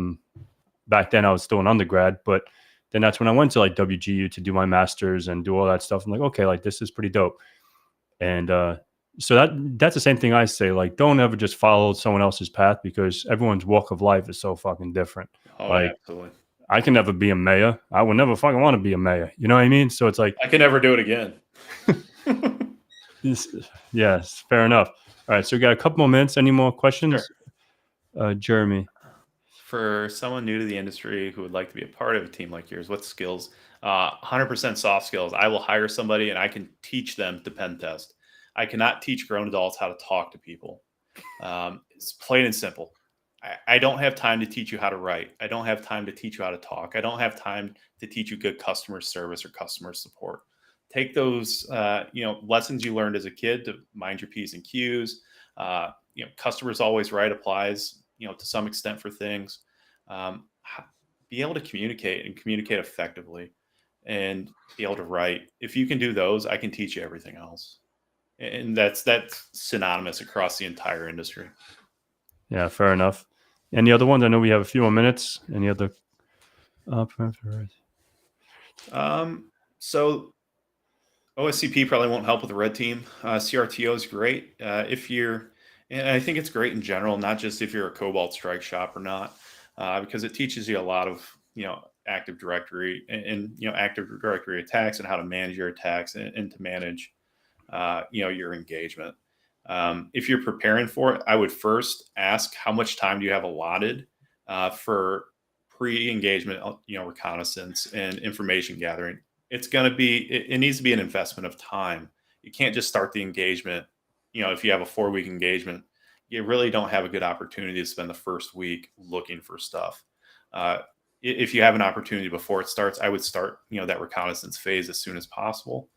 back then I was still an undergrad, but then that's when I went to like WGU to do my master's and do all that stuff. I'm like, okay, like this is pretty dope. And so that's the same thing I say, like, don't ever just follow someone else's path, because everyone's walk of life is so fucking different. Oh, Like, absolutely. I can never be a mayor. I would never fucking want to be a mayor. You know what I mean? So it's like, I can never do it again. yes, fair enough. All right, so we got a couple more minutes. Any more questions? Sure. Jeremy. For someone new to the industry who would like to be a part of a team like yours, what skills? 100% soft skills. I will hire somebody and I can teach them to pen test. I cannot teach grown adults how to talk to people. It's plain and simple. I don't have time to teach you how to write. I don't have time to teach you how to talk. I don't have time to teach you good customer service or customer support. Take those, lessons you learned as a kid to mind your P's and Q's. Customers always right applies, to some extent for things. Be able to communicate and communicate effectively and be able to write. If you can do those, I can teach you everything else. And that's synonymous across the entire industry. Yeah, fair enough. Any other ones? I know we have a few more minutes. Any other? So OSCP probably won't help with the red team. CRTO is great. And I think it's great in general, not just if you're a Cobalt Strike shop or not, because it teaches you a lot of, Active Directory and Active Directory attacks and how to manage your attacks and to manage, your engagement. If you're preparing for it, I would first ask how much time do you have allotted for pre-engagement, reconnaissance and information gathering. It needs to be an investment of time. You can't just start the engagement. If you have a 4-week engagement, you really don't have a good opportunity to spend the first week looking for stuff. If you have an opportunity before it starts, I would start, that reconnaissance phase as soon as possible,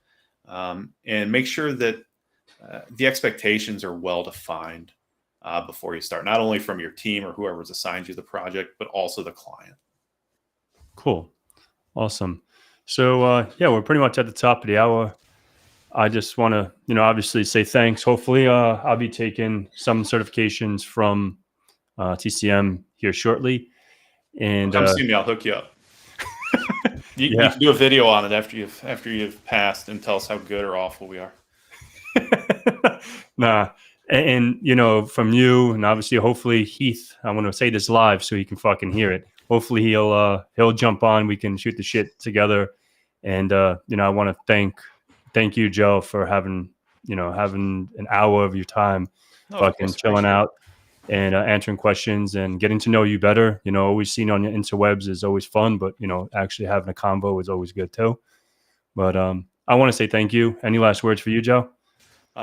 and make sure that the expectations are well defined before you start, not only from your team or whoever's assigned you the project, but also the client. Cool. Awesome. So, we're pretty much at the top of the hour. I just want to, obviously say thanks. Hopefully, I'll be taking some certifications from TCM here shortly. And come see me. I'll hook you up. You can do a video on it after you've passed and tell us how good or awful we are. Nah. And from you, and obviously, hopefully Heath, I want to say this live so he can fucking hear it. Hopefully he'll jump on. We can shoot the shit together. And I want to thank you, Joe, for having an hour of your time, fucking chilling out and answering questions and getting to know you better. Always seeing on the interwebs is always fun, but actually having a convo is always good too. But I want to say thank you. Any last words for you, Joe?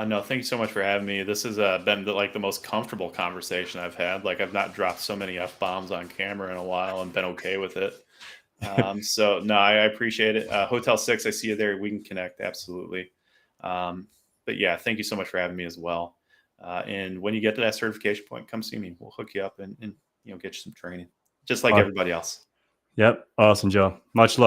No, thank you so much for having me. This has been the most comfortable conversation I've had. Like, I've not dropped so many F-bombs on camera in a while and been okay with it. So no, I appreciate it. Hotel 6, I see you there. We can connect. Absolutely. But yeah, thank you so much for having me as well. And when you get to that certification point, come see me. We'll hook you up and get you some training, just like everybody else. Yep. Awesome, Joe. Much love.